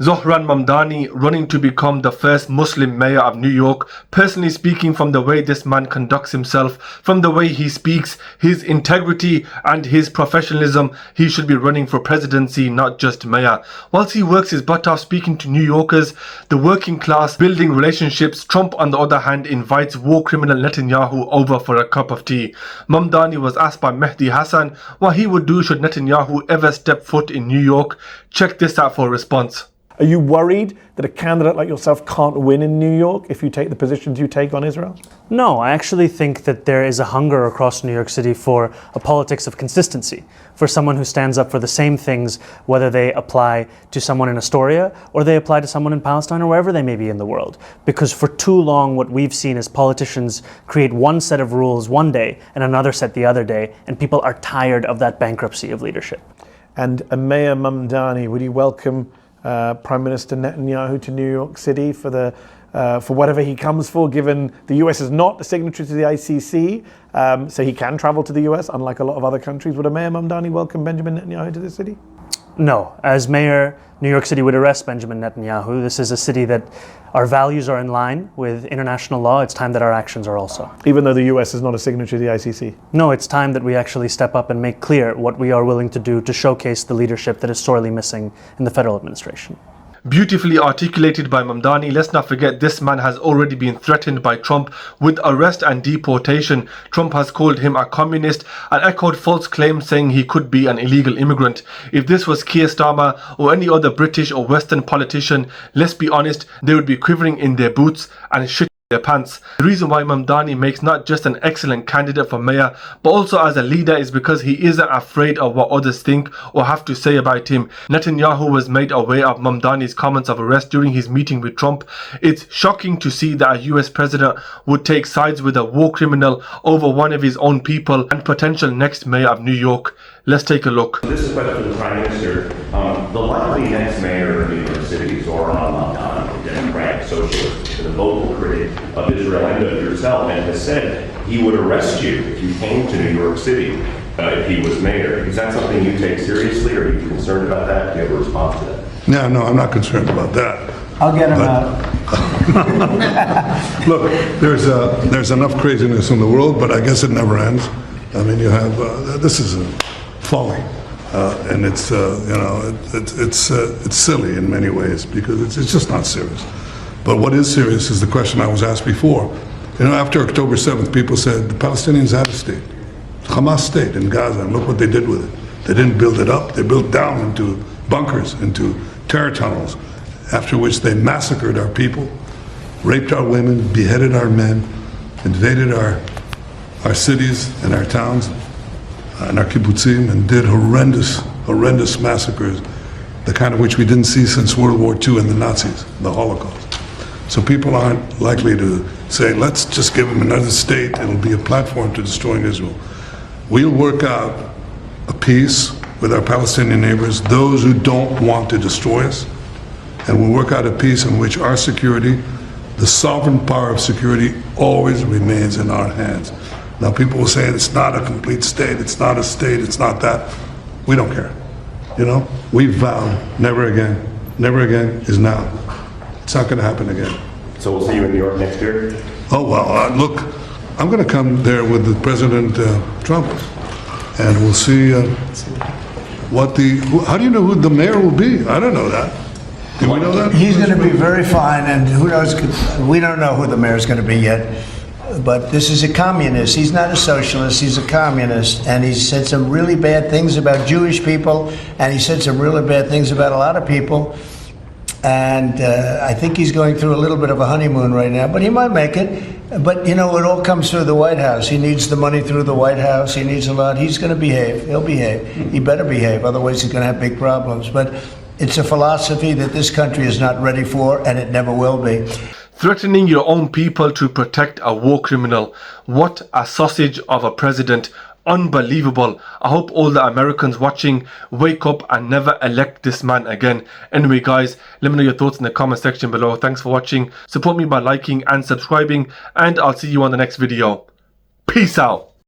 Zohran Mamdani running to become the first Muslim mayor of New York. Personally speaking, from the way this man conducts himself, from the way he speaks, his integrity and his professionalism, he should be running for presidency, not just mayor. Whilst he works his butt off speaking to New Yorkers, the working class, building relationships, Trump on the other hand invites war criminal Netanyahu over for a cup of tea. Mamdani was asked by Mehdi Hassan what he would do should Netanyahu ever step foot in New York. Check this out for a response. Are you worried that a candidate like yourself can't win in New York if you take the positions you take on Israel? No, I actually think that there is a hunger across New York City for a politics of consistency, for someone who stands up for the same things, whether they apply to someone in Astoria or they apply to someone in Palestine or wherever they may be in the world. Because for too long, what we've seen is politicians create one set of rules one day and another set the other day, and people are tired of that bankruptcy of leadership. And Mayor Mamdani, would you welcome Prime Minister Netanyahu to New York City for whatever he comes for, given the US is not a signatory to the ICC, so he can travel to the US, unlike a lot of other countries. Would a Mayor Mamdani welcome Benjamin Netanyahu to the city? No. As mayor, New York City would arrest Benjamin Netanyahu. This is a city that our values are in line with international law. It's time that our actions are also. Even though the US is not a signatory to the ICC? No, it's time that we actually step up and make clear what we are willing to do to showcase the leadership that is sorely missing in the federal administration. Beautifully articulated by Mamdani. Let's not forget this man has already been threatened by Trump with arrest and deportation. Trump has called him a communist and echoed false claims saying he could be an illegal immigrant. If this was Keir Starmer or any other British or Western politician, let's be honest, they would be quivering in their boots and shit their pants. The reason why Mamdani makes not just an excellent candidate for mayor but also as a leader is because he isn't afraid of what others think or have to say about him. Netanyahu was made aware of Mamdani's comments of arrest during his meeting with Trump. It's shocking to see that a US president would take sides with a war criminal over one of his own people and potential next mayor of New York. Let's take a look. This is a question for the Prime Minister. The likely next mayor of New York City, Zohran Mamdani, a Democratic socialist, and a vocal critic of Israel and of yourself, and has said he would arrest you if you came to New York City if he was mayor. Is that something you take seriously, or are you concerned about that? Do you have a response to that? No, I'm not concerned about that. I'll get him out. Look, there's enough craziness in the world, but I guess it never ends. I mean, you have this is folly, and it's silly in many ways because it's just not serious. But what is serious is the question I was asked before. You know, after October 7th, people said the Palestinians had a state, Hamas state in Gaza, and look what they did with it. They didn't build it up; they built down into bunkers, into terror tunnels. After which they massacred our people, raped our women, beheaded our men, invaded our cities and our towns and our kibbutzim, and did horrendous massacres, the kind of which we didn't see since World War II and the Nazis, the Holocaust. So people aren't likely to say, let's just give them another state, it'll be a platform to destroying Israel. We'll work out a peace with our Palestinian neighbors, those who don't want to destroy us, and we'll work out a peace in which our security, the sovereign power of security, always remains in our hands. Now people will say it's not a complete state, it's not a state, it's not that. We don't care. You know, we vowed never again. Never again is now. It's not going to happen again. So we'll see you in New York next year? Oh, well, look, I'm going to come there with the President Trump, and we'll see how do you know who the mayor will be? I don't know that. Do we know that? He's going to be very fine, and who knows, we don't know who the mayor's going to be yet. But this is a communist. He's not a socialist, he's a communist. And he said some really bad things about Jewish people, and he said some really bad things about a lot of people. And I think he's going through a little bit of a honeymoon right now, but he might make it. But, you know, it all comes through the White House. He needs the money through the White House. He needs a lot. He's going to behave. He'll behave. He better behave, otherwise he's going to have big problems. But it's a philosophy that this country is not ready for, and it never will be. Threatening your own people to protect a war criminal. What a sausage of a president. Unbelievable. I hope all the Americans watching wake up and never elect this man again. Anyway guys, let me know your thoughts in the comment section below. Thanks for watching. Support me by liking and subscribing, and I'll see you on the next video. Peace out.